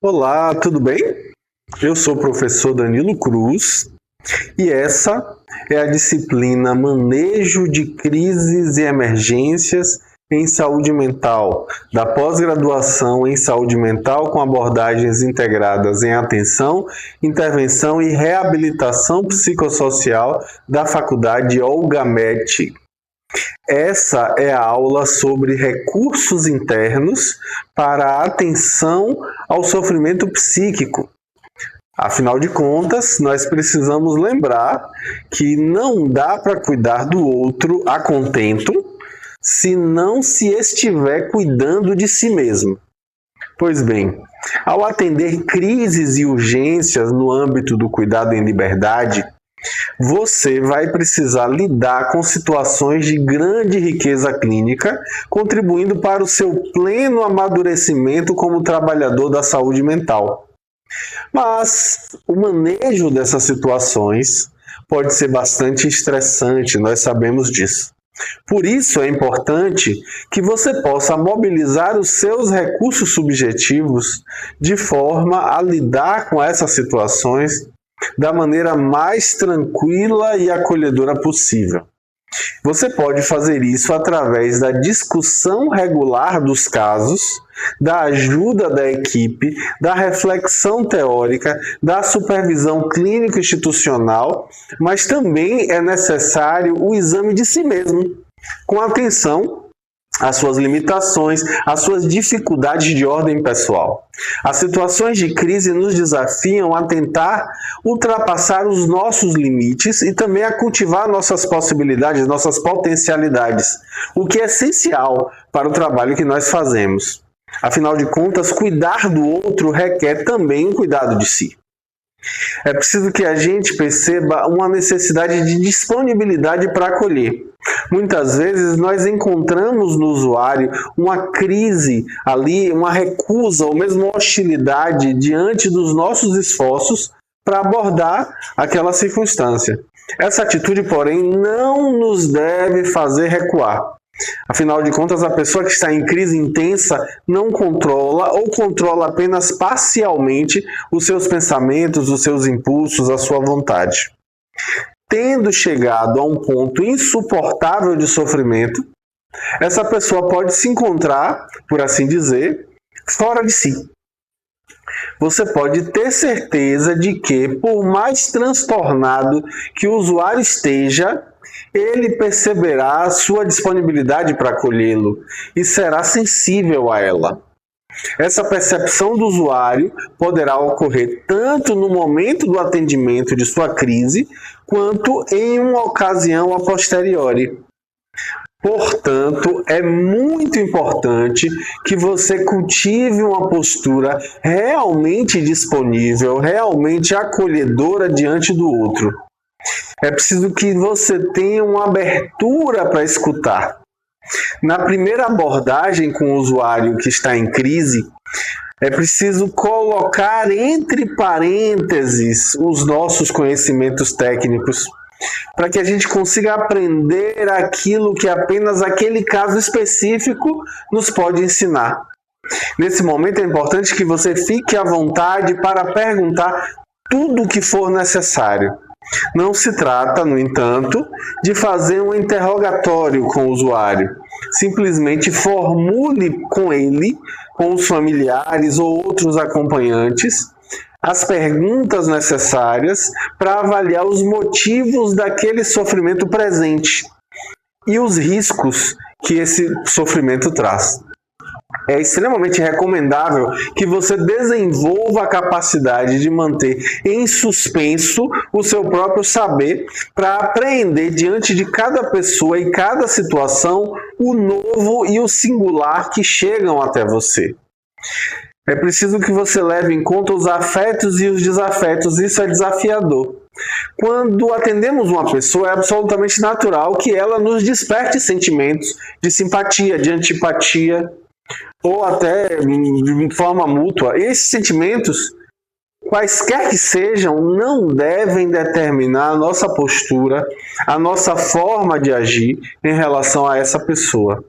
Olá, tudo bem? Eu sou o professor Danilo Cruz e essa é a disciplina Manejo de Crises e Emergências em Saúde Mental, da pós-graduação em Saúde Mental com abordagens integradas em atenção, intervenção e reabilitação psicossocial da Faculdade Olga Metti. Essa é a aula sobre recursos internos para a atenção ao sofrimento psíquico. Afinal de contas, nós precisamos lembrar que não dá para cuidar do outro a contento se não se estiver cuidando de si mesmo. Pois bem, ao atender crises e urgências no âmbito do cuidado em liberdade, você vai precisar lidar com situações de grande riqueza clínica, contribuindo para o seu pleno amadurecimento como trabalhador da saúde mental. Mas o manejo dessas situações pode ser bastante estressante, nós sabemos disso. Por isso é importante que você possa mobilizar os seus recursos subjetivos de forma a lidar com essas situações da maneira mais tranquila e acolhedora possível. Você pode fazer isso através da discussão regular dos casos, da ajuda da equipe, da reflexão teórica, da supervisão clínico-institucional, mas também é necessário o exame de si mesmo, com atenção às suas limitações, às suas dificuldades de ordem pessoal. As situações de crise nos desafiam a tentar ultrapassar os nossos limites e também a cultivar nossas possibilidades, nossas potencialidades, o que é essencial para o trabalho que nós fazemos. Afinal de contas, cuidar do outro requer também um cuidado de si. É preciso que a gente perceba uma necessidade de disponibilidade para acolher. Muitas vezes nós encontramos no usuário uma crise ali, uma recusa ou mesmo uma hostilidade diante dos nossos esforços para abordar aquela circunstância. Essa atitude, porém, não nos deve fazer recuar. Afinal de contas, a pessoa que está em crise intensa não controla ou controla apenas parcialmente os seus pensamentos, os seus impulsos, a sua vontade. Tendo chegado a um ponto insuportável de sofrimento, essa pessoa pode se encontrar, por assim dizer, fora de si. Você pode ter certeza de que, por mais transtornado que o usuário esteja, ele perceberá a sua disponibilidade para acolhê-lo e será sensível a ela. Essa percepção do usuário poderá ocorrer tanto no momento do atendimento de sua crise, quanto em uma ocasião a posteriori. Portanto, é muito importante que você cultive uma postura realmente disponível, realmente acolhedora diante do outro. É preciso que você tenha uma abertura para escutar. Na primeira abordagem com o usuário que está em crise, é preciso colocar entre parênteses os nossos conhecimentos técnicos, para que a gente consiga aprender aquilo que apenas aquele caso específico nos pode ensinar. Nesse momento é importante que você fique à vontade para perguntar tudo o que for necessário. Não se trata, no entanto, de fazer um interrogatório com o usuário. Simplesmente formule com ele, com os familiares ou outros acompanhantes, as perguntas necessárias para avaliar os motivos daquele sofrimento presente e os riscos que esse sofrimento traz. É extremamente recomendável que você desenvolva a capacidade de manter em suspenso o seu próprio saber para apreender diante de cada pessoa e cada situação o novo e o singular que chegam até você. É preciso que você leve em conta os afetos e os desafetos, isso é desafiador. Quando atendemos uma pessoa, é absolutamente natural que ela nos desperte sentimentos de simpatia, de antipatia, ou até de forma mútua. Esses sentimentos, quaisquer que sejam, não devem determinar a nossa postura, a nossa forma de agir em relação a essa pessoa.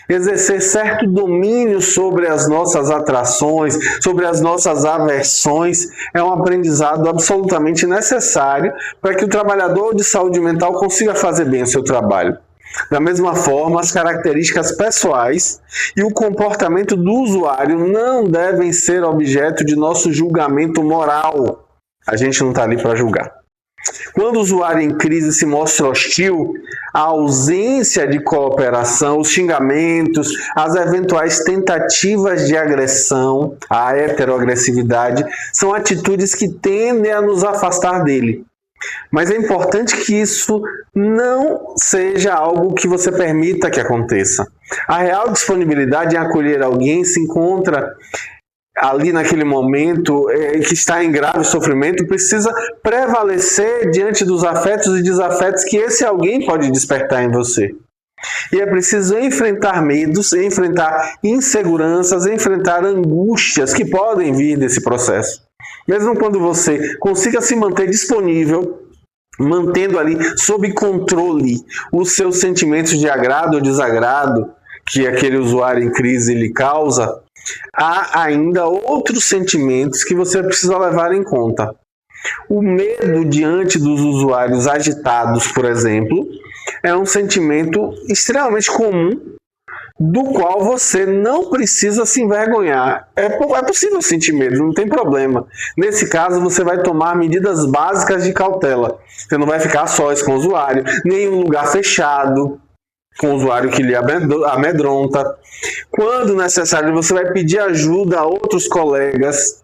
Exercer certo domínio sobre as nossas atrações, sobre as nossas aversões, é um aprendizado absolutamente necessário para que o trabalhador de saúde mental consiga fazer bem o seu trabalho. Da mesma forma, as características pessoais e o comportamento do usuário não devem ser objeto de nosso julgamento moral. A gente não está ali para julgar. Quando o usuário em crise se mostra hostil, a ausência de cooperação, os xingamentos, as eventuais tentativas de agressão, a heteroagressividade, são atitudes que tendem a nos afastar dele. Mas é importante que isso não seja algo que você permita que aconteça. A real disponibilidade em acolher alguém se encontra ali naquele momento que está em grave sofrimento, precisa prevalecer diante dos afetos e desafetos que esse alguém pode despertar em você. E é preciso enfrentar medos, enfrentar inseguranças, enfrentar angústias que podem vir desse processo. Mesmo quando você consiga se manter disponível, mantendo ali sob controle os seus sentimentos de agrado ou desagrado que aquele usuário em crise lhe causa, há ainda outros sentimentos que você precisa levar em conta. O medo diante dos usuários agitados, por exemplo, é um sentimento extremamente comum, do qual você não precisa se envergonhar. É possível sentir medo, não tem problema. Nesse caso, você vai tomar medidas básicas de cautela. Você não vai ficar sós com o usuário, nem em um lugar fechado, com o usuário que lhe amedronta. Quando necessário, você vai pedir ajuda a outros colegas,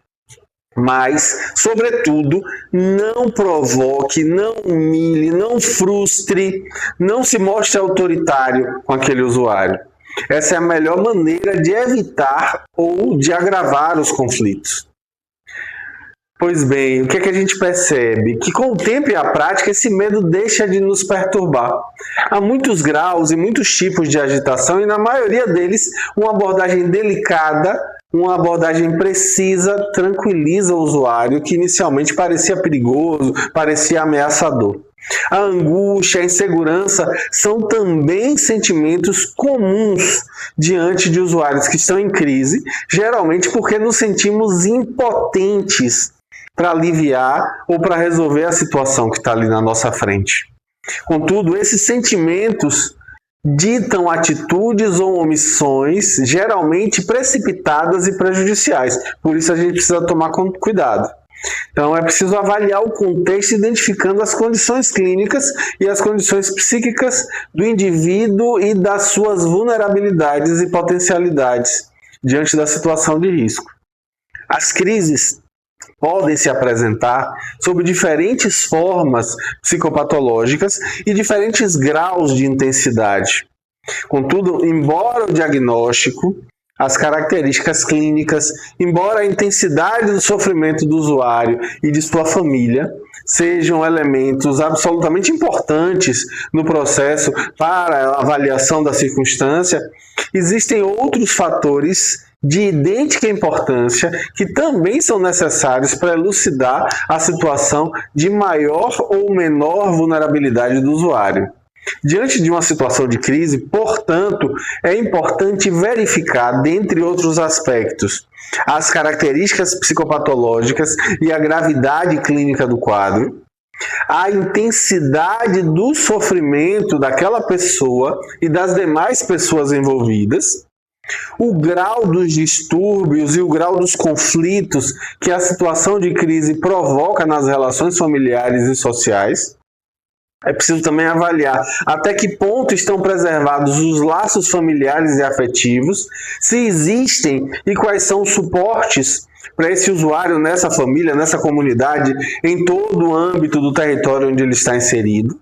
mas, sobretudo, não provoque, não humilhe, não frustre, não se mostre autoritário com aquele usuário. Essa é a melhor maneira de evitar ou de agravar os conflitos. Pois bem, o que é que a gente percebe? Que com o tempo e a prática, esse medo deixa de nos perturbar. Há muitos graus e muitos tipos de agitação e, na maioria deles, uma abordagem delicada, uma abordagem precisa, tranquiliza o usuário, que inicialmente parecia perigoso, parecia ameaçador. A angústia, a insegurança são também sentimentos comuns diante de usuários que estão em crise, geralmente porque nos sentimos impotentes para aliviar ou para resolver a situação que está ali na nossa frente. Contudo, esses sentimentos ditam atitudes ou omissões geralmente precipitadas e prejudiciais. Por isso a gente precisa tomar cuidado. Então é preciso avaliar o contexto identificando as condições clínicas e as condições psíquicas do indivíduo e das suas vulnerabilidades e potencialidades diante da situação de risco. As crises podem se apresentar sob diferentes formas psicopatológicas e diferentes graus de intensidade. Contudo, embora o diagnóstico, as características clínicas, embora a intensidade do sofrimento do usuário e de sua família sejam elementos absolutamente importantes no processo para a avaliação da circunstância, existem outros fatores de idêntica importância que também são necessários para elucidar a situação de maior ou menor vulnerabilidade do usuário. Diante de uma situação de crise, portanto, é importante verificar, dentre outros aspectos, as características psicopatológicas e a gravidade clínica do quadro, a intensidade do sofrimento daquela pessoa e das demais pessoas envolvidas, o grau dos distúrbios e o grau dos conflitos que a situação de crise provoca nas relações familiares e sociais. É preciso também avaliar até que ponto estão preservados os laços familiares e afetivos, se existem e quais são os suportes para esse usuário nessa família, nessa comunidade, em todo o âmbito do território onde ele está inserido.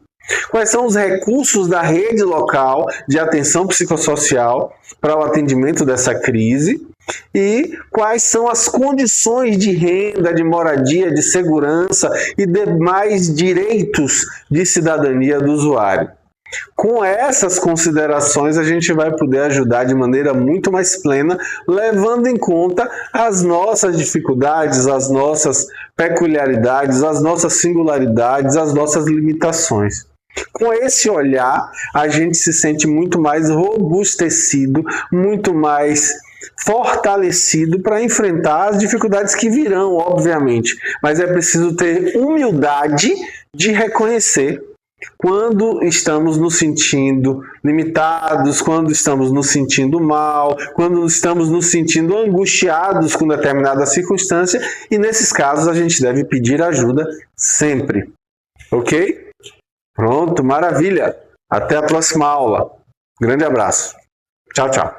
Quais são os recursos da rede local de atenção psicossocial para o atendimento dessa crise e quais são as condições de renda, de moradia, de segurança e demais direitos de cidadania do usuário. Com essas considerações, a gente vai poder ajudar de maneira muito mais plena, levando em conta as nossas dificuldades, as nossas peculiaridades, as nossas singularidades, as nossas limitações. Com esse olhar, a gente se sente muito mais robustecido, muito mais fortalecido para enfrentar as dificuldades que virão, obviamente. Mas é preciso ter humildade de reconhecer quando estamos nos sentindo limitados, quando estamos nos sentindo mal, quando estamos nos sentindo angustiados com determinada circunstância, e nesses casos a gente deve pedir ajuda sempre. Ok? Pronto, maravilha! Até a próxima aula. Grande abraço. Tchau, tchau.